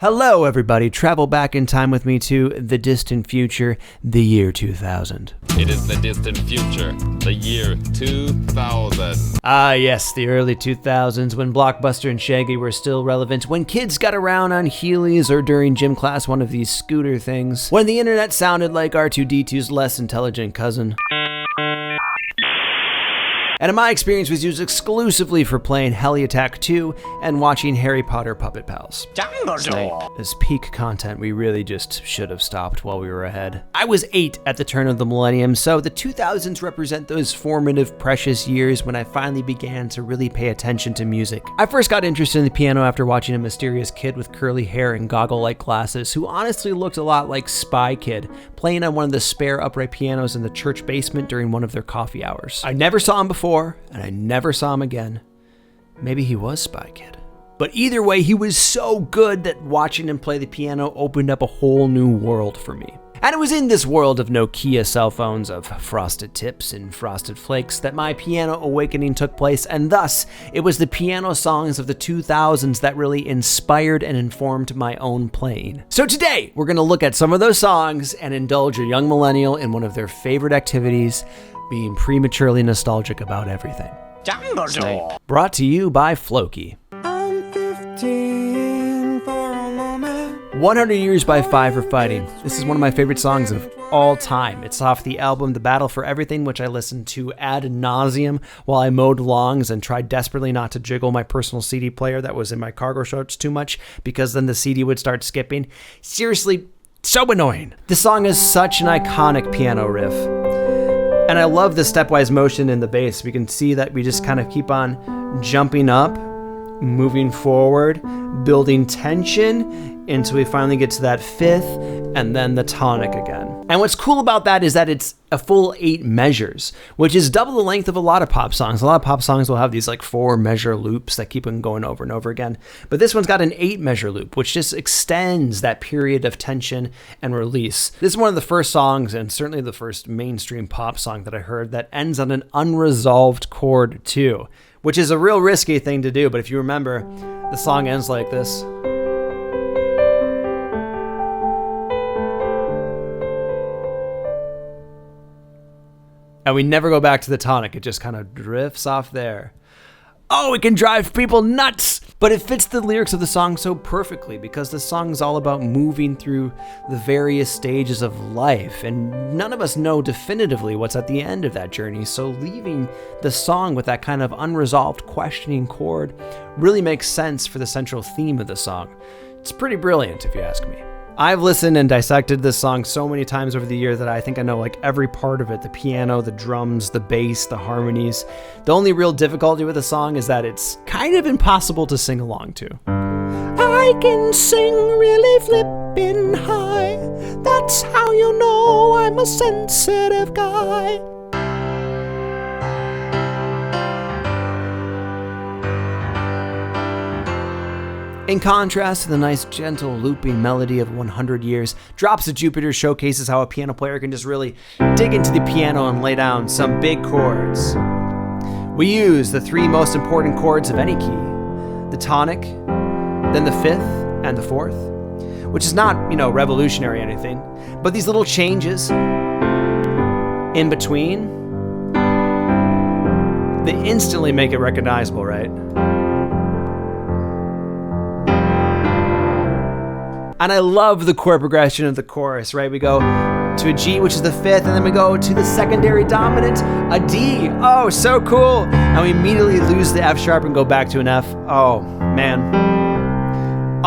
Hello everybody, travel back in time with me to the distant future, the year 2000. It is the distant future, the year 2000. Ah yes, the early 2000s when Blockbuster and Shaggy were still relevant, when kids got around on Heelys or during gym class one of these scooter things, when the internet sounded like R2-D2's less intelligent cousin. And in my experience was used exclusively for playing Heli Attack 2 and watching Harry Potter Puppet Pals. Dumbledore! This peak content we really just should have stopped while we were ahead. I was 8 at the turn of the millennium, so the 2000s represent those formative, precious years when I finally began to really pay attention to music. I first got interested in the piano after watching a mysterious kid with curly hair and goggle-like glasses who honestly looked a lot like Spy Kid, playing on one of the spare upright pianos in the church basement during one of their coffee hours. I never saw him before, and I never saw him again. Maybe he was Spy Kid. But either way, he was so good that watching him play the piano opened up a whole new world for me. And it was in this world of Nokia cell phones, of frosted tips and frosted flakes, that my piano awakening took place, and thus, it was the piano songs of the 2000s that really inspired and informed my own playing. So today, we're gonna look at some of those songs and indulge a young millennial in one of their favorite activities, being prematurely nostalgic about everything. Dumbledore! Brought to you by Floki. I'm 15 for a moment. 100 Years by Fray for Fighting. This is one of my favorite songs of all time. It's off the album The Battle for Everything, which I listened to ad nauseum while I mowed lawns and tried desperately not to jiggle my personal CD player that was in my cargo shorts too much, because then the CD would start skipping. Seriously, so annoying. This song is such an iconic piano riff. And I love the stepwise motion in the bass. We can see that we just kind of keep on jumping up, moving forward, building tension until we finally get to that fifth and then the tonic again. And what's cool about that is that it's a full 8 measures, which is double the length of a lot of pop songs. A lot of pop songs will have these like 4 measure loops that keep on going over and over again. But this one's got an 8 measure loop, which just extends that period of tension and release. This is one of the first songs, and certainly the first mainstream pop song that I heard, that ends on an unresolved chord too, which is a real risky thing to do. But if you remember, the song ends like this. And we never go back to the tonic. It just kind of drifts off there. Oh, it can drive people nuts! But it fits the lyrics of the song so perfectly, because the song's all about moving through the various stages of life, and none of us know definitively what's at the end of that journey, so leaving the song with that kind of unresolved questioning chord really makes sense for the central theme of the song. It's pretty brilliant, if you ask me. I've listened and dissected this song so many times over the year that I think I know like every part of it. The piano, the drums, the bass, the harmonies. The only real difficulty with the song is that it's kind of impossible to sing along to. I can sing really flippin' high. That's how you know I'm a sensitive guy. In contrast to the nice, gentle, looping melody of 100 Years, Drops of Jupiter showcases how a piano player can just really dig into the piano and lay down some big chords. We use the 3 most important chords of any key, the tonic, then the 5th, and the 4th, which is not, revolutionary or anything, but these little changes in between, they instantly make it recognizable, right? And I love the chord progression of the chorus, right? We go to a G, which is the 5th, and then we go to the secondary dominant, a D. Oh, so cool. And we immediately lose the F sharp and go back to an F. Oh, man.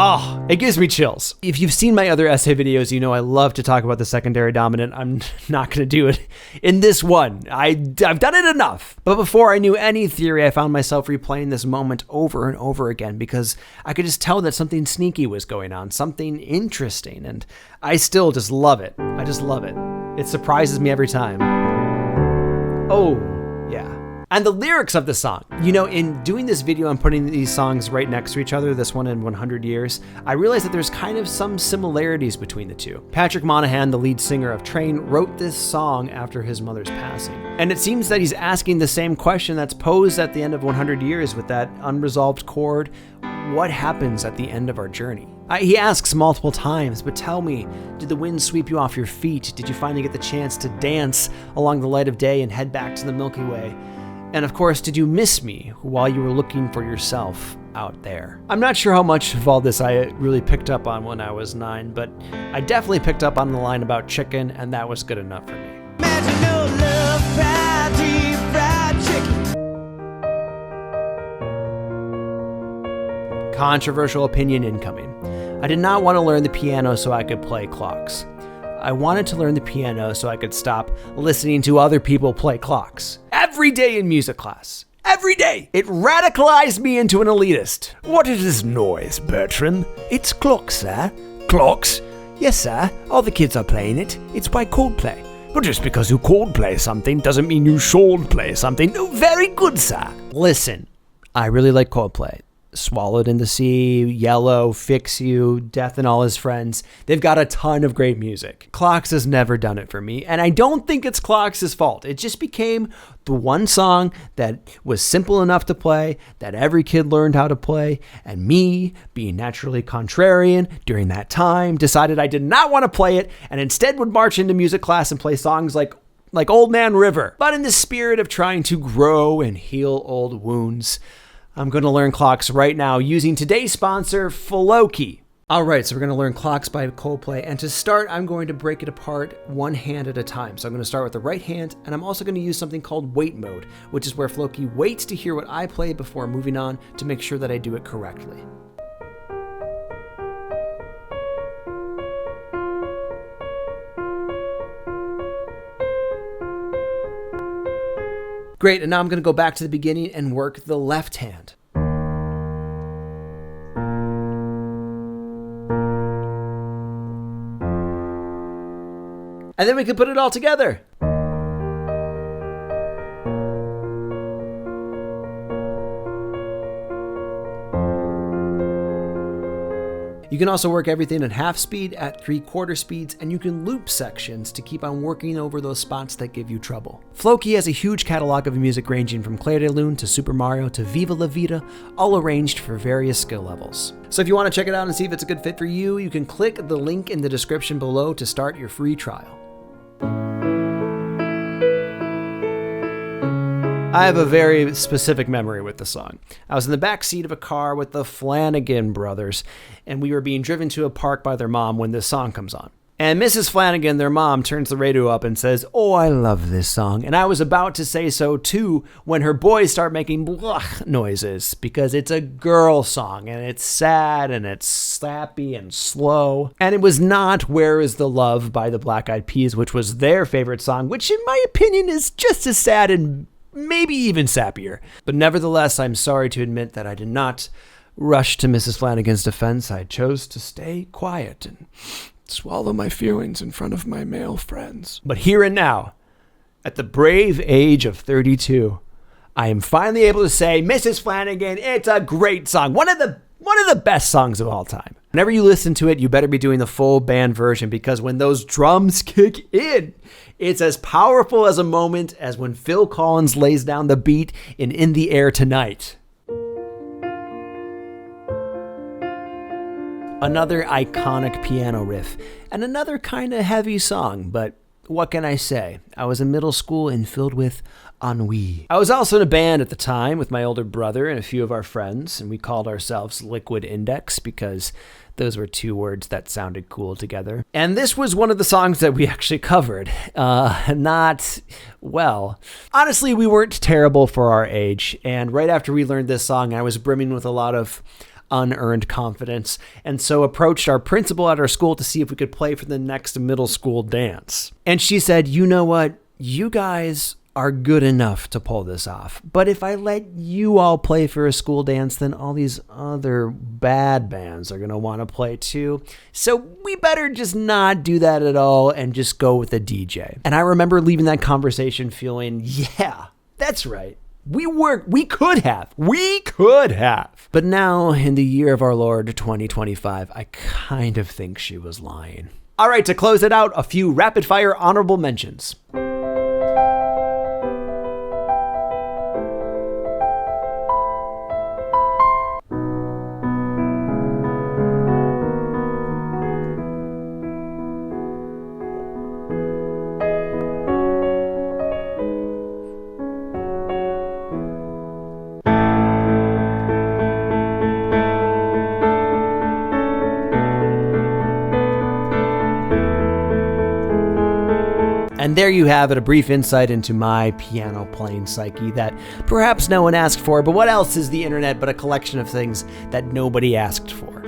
Oh, it gives me chills. If you've seen my other essay videos, you know I love to talk about the secondary dominant. I'm not going to do it in this one. I've done it enough. But before I knew any theory, I found myself replaying this moment over and over again because I could just tell that something sneaky was going on, something interesting, and I still just love it. I just love it. It surprises me every time. Oh, yeah. And the lyrics of the song. In doing this video and putting these songs right next to each other, this one and 100 Years, I realized that there's kind of some similarities between the two. Patrick Monahan, the lead singer of Train, wrote this song after his mother's passing. And it seems that he's asking the same question that's posed at the end of 100 Years with that unresolved chord. What happens at the end of our journey? He asks multiple times, but tell me, did the wind sweep you off your feet? Did you finally get the chance to dance along the light of day and head back to the Milky Way? And of course, did you miss me while you were looking for yourself out there? I'm not sure how much of all this I really picked up on when I was 9, but I definitely picked up on the line about chicken, and that was good enough for me. Imagine no love, fried deep fried chicken. Controversial opinion incoming. I did not want to learn the piano so I could play clocks. I wanted to learn the piano so I could stop listening to other people play clocks. Every day in music class. Every day. It radicalized me into an elitist. What is this noise, Bertram? It's clocks, sir. Clocks? Yes, sir. All the kids are playing it. It's by Coldplay. But just because you Coldplay something doesn't mean you should play something. Oh, very good, sir. Listen, I really like Coldplay. Swallowed in the Sea, Yellow, Fix You, Death and All His Friends. They've got a ton of great music. Clocks has never done it for me, and I don't think it's Clocks' fault. It just became the one song that was simple enough to play, that every kid learned how to play, and me, being naturally contrarian during that time, decided I did not want to play it, and instead would march into music class and play songs like Old Man River. But in the spirit of trying to grow and heal old wounds, I'm going to learn clocks right now using today's sponsor, Floki. All right, so we're going to learn Clocks by Coldplay. And to start, I'm going to break it apart one hand at a time. So I'm going to start with the right hand, and I'm also going to use something called wait mode, which is where Floki waits to hear what I play before moving on to make sure that I do it correctly. Great, and now I'm going to go back to the beginning and work the left hand. And then we can put it all together. You can also work everything at half speed, at 3/4 speeds, and you can loop sections to keep on working over those spots that give you trouble. Floki has a huge catalog of music ranging from Clair de Lune to Super Mario to Viva La Vida, all arranged for various skill levels. So if you want to check it out and see if it's a good fit for you, you can click the link in the description below to start your free trial. I have a very specific memory with the song. I was in the back seat of a car with the Flanagan brothers, and we were being driven to a park by their mom when this song comes on. And Mrs. Flanagan, their mom, turns the radio up and says, "Oh, I love this song." And I was about to say so too when her boys start making blah noises, because it's a girl song and it's sad and it's sappy and slow. And it was not Where Is the Love by the Black Eyed Peas, which was their favorite song, which in my opinion is just as sad and maybe even sappier. But nevertheless, I'm sorry to admit that I did not rush to Mrs. Flanagan's defense. I chose to stay quiet and swallow my feelings in front of my male friends. But here and now, at the brave age of 32, I am finally able to say, Mrs. Flanagan, it's a great song. One of the best songs of all time. Whenever you listen to it, you better be doing the full band version, because when those drums kick in, it's as powerful as a moment as when Phil Collins lays down the beat in the Air Tonight. Another iconic piano riff, and another kind of heavy song, but what can I say? I was in middle school and filled with ennui. I was also in a band at the time with my older brother and a few of our friends, and we called ourselves Liquid Index because those were two words that sounded cool together. And this was one of the songs that we actually covered. Not well. Honestly, we weren't terrible for our age, and right after we learned this song, I was brimming with a lot of unearned confidence, and so approached our principal at our school to see if we could play for the next middle school dance. And she said, "You know what? You guys are good enough to pull this off. But if I let you all play for a school dance, then all these other bad bands are going to want to play too. So we better just not do that at all and just go with a DJ." And I remember leaving that conversation feeling, yeah, that's right. We could have. But now, in the year of our Lord 2025, I kind of think she was lying. All right, to close it out, a few rapid-fire honorable mentions. And there you have it, a brief insight into my piano playing psyche that perhaps no one asked for, but what else is the internet but a collection of things that nobody asked for?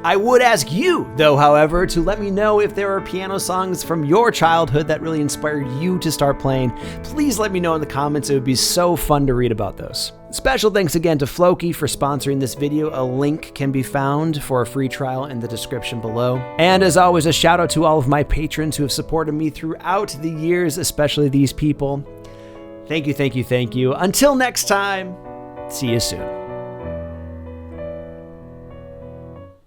I would ask you, though, however, to let me know if there are piano songs from your childhood that really inspired you to start playing. Please let me know in the comments. It would be so fun to read about those. Special thanks again to Floki for sponsoring this video. A link can be found for a free trial in the description below. And as always, a shout out to all of my patrons who have supported me throughout the years, especially these people. Thank you, thank you, thank you. Until next time, see you soon.